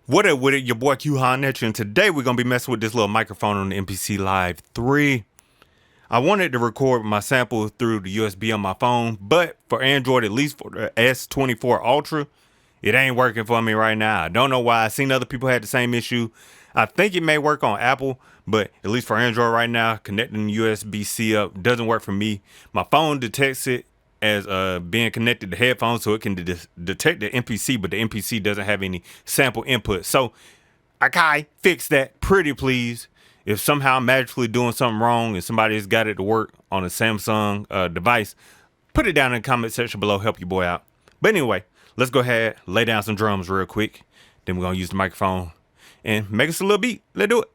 What up with it? Your boy Q at you, and today we're gonna be messing with this little microphone on the MPC Live 3. I wanted to record my sample through the USB on my phone, but for Android, at least for the S24 Ultra, it ain't working for me right now. I don't know why. I seen other people had the same issue. I think it may work on Apple, but at least for Android right now, connecting USB-C up doesn't work for me. My phone detects it as being connected to headphones, so it can detect the MPC, but the MPC doesn't have any sample input. So I fix that pretty please. If somehow I'm magically doing something wrong and somebody's got it to work on a Samsung device, put it down in the comment section below, help your boy out. But anyway, let's go ahead, lay down some drums real quick. Then we're gonna use the microphone and make us a little beat. Let's do it.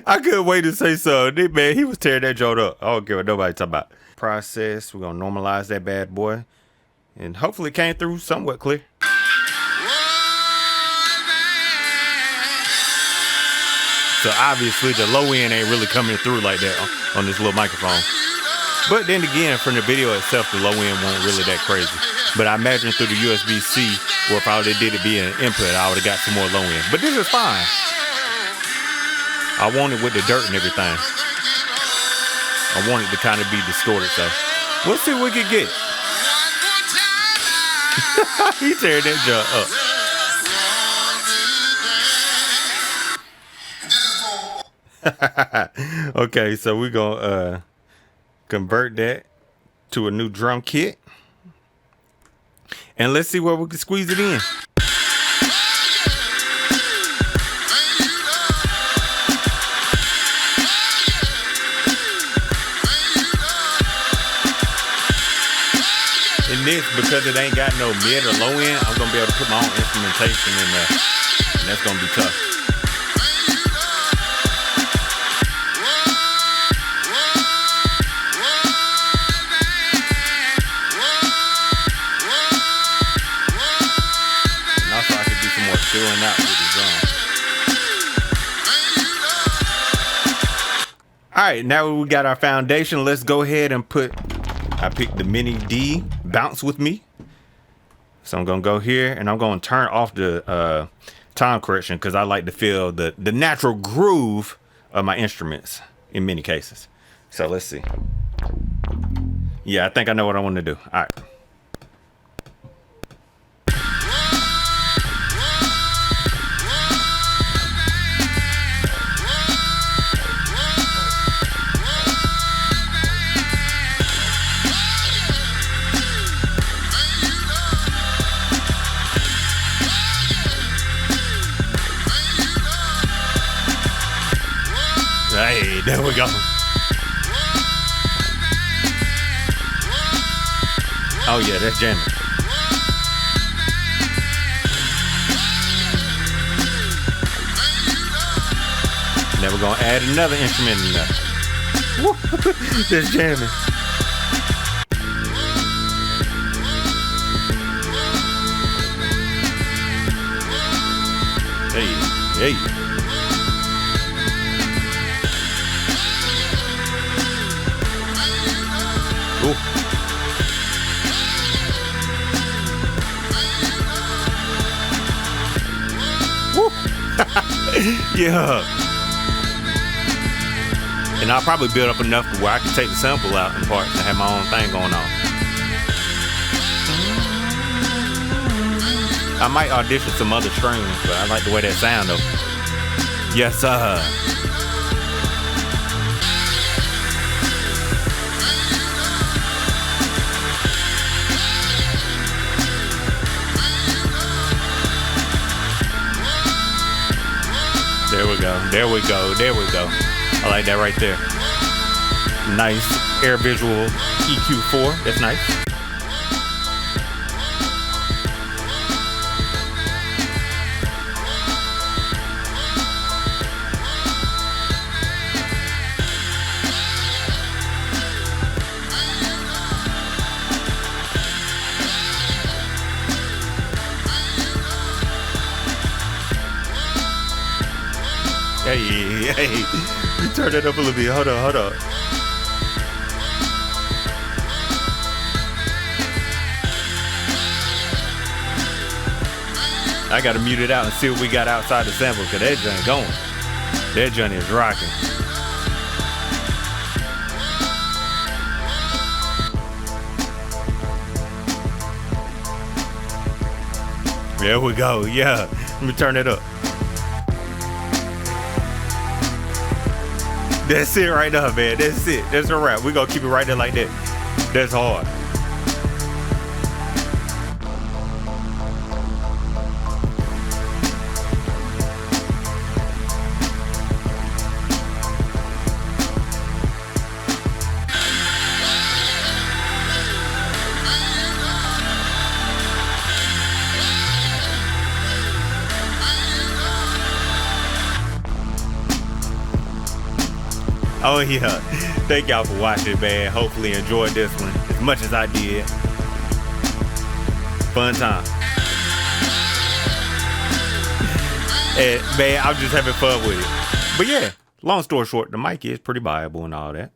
I couldn't wait to say so. Man, he was tearing that joint up. I don't care what nobody talking about. Process, we're gonna normalize that bad boy. And hopefully it came through somewhat clear. So obviously the low end ain't really coming through like that on this little microphone. But then again, from the video itself, the low end wasn't really that crazy. But I imagine through the USB-C, or if I would have did it be an input, I would have got some more low end. But this is fine. I want it with the dirt and everything. I want it to kind of be distorted, so we'll see what we can get. He tearing that junk up. Okay, so we're gonna convert that to a new drum kit. And let's see where we can squeeze it in. And this, because it ain't got no mid or low end, I'm gonna be able to put my own instrumentation in there, and that's gonna be tough. And also I could do some more filling out with the drum. Alright, now we got our foundation, let's go ahead and I picked the Mini D Bounce with me. So I'm gonna go here and I'm gonna turn off the time correction because I like to feel the natural groove of my instruments in many cases. So let's see. Yeah, I think I know what I want to do. All right. Hey, there we go. Oh yeah, that's jamming. Now we're gonna add another instrument in there. Just jamming. Hey. Ooh. Woo. Yeah. And I'll probably build up enough to where I can take the sample out in parts and have my own thing going on. I might audition some other strings, but I like the way that sound though. Yes, sir. There we go. I like that right there. Nice Air Visual EQ4. That's nice. Hey, you turn it up a little bit. Hold on. I gotta mute it out and see what we got outside the sample, cause that joint going. That joint is rocking. There we go, yeah. Let me turn it up. That's it right now, man. That's it. That's a wrap. We're gonna keep it right there like that. That's hard. Oh yeah, thank y'all for watching, man. Hopefully you enjoyed this one as much as I did. Fun time. And man, I'm just having fun with it. But yeah, long story short, the mic is pretty viable and all that.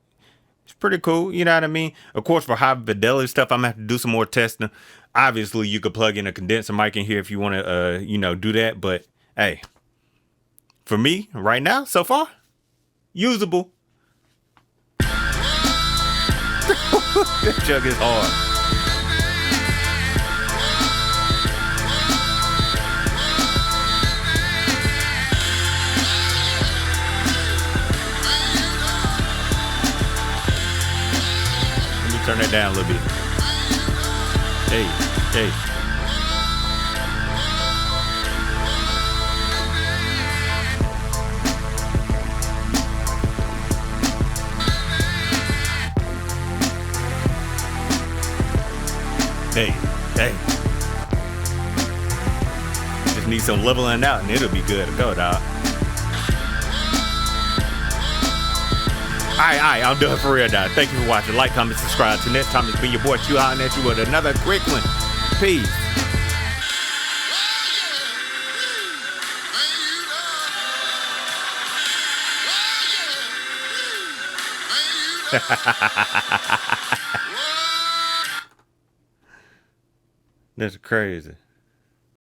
It's pretty cool, you know what I mean? Of course, for high fidelity stuff, I'm gonna have to do some more testing. Obviously, you could plug in a condenser mic in here if you want to, do that. But hey, for me, right now, so far, usable. That jug is hard. Let me turn that down a little bit. Hey. Hey. Just need some leveling out and it'll be good to go, dog. Alright, I'm done for real, dog. Thank you for watching. Like, comment, subscribe. Till next time, it's been your boy Q out at you with another quick one. Peace. That's crazy.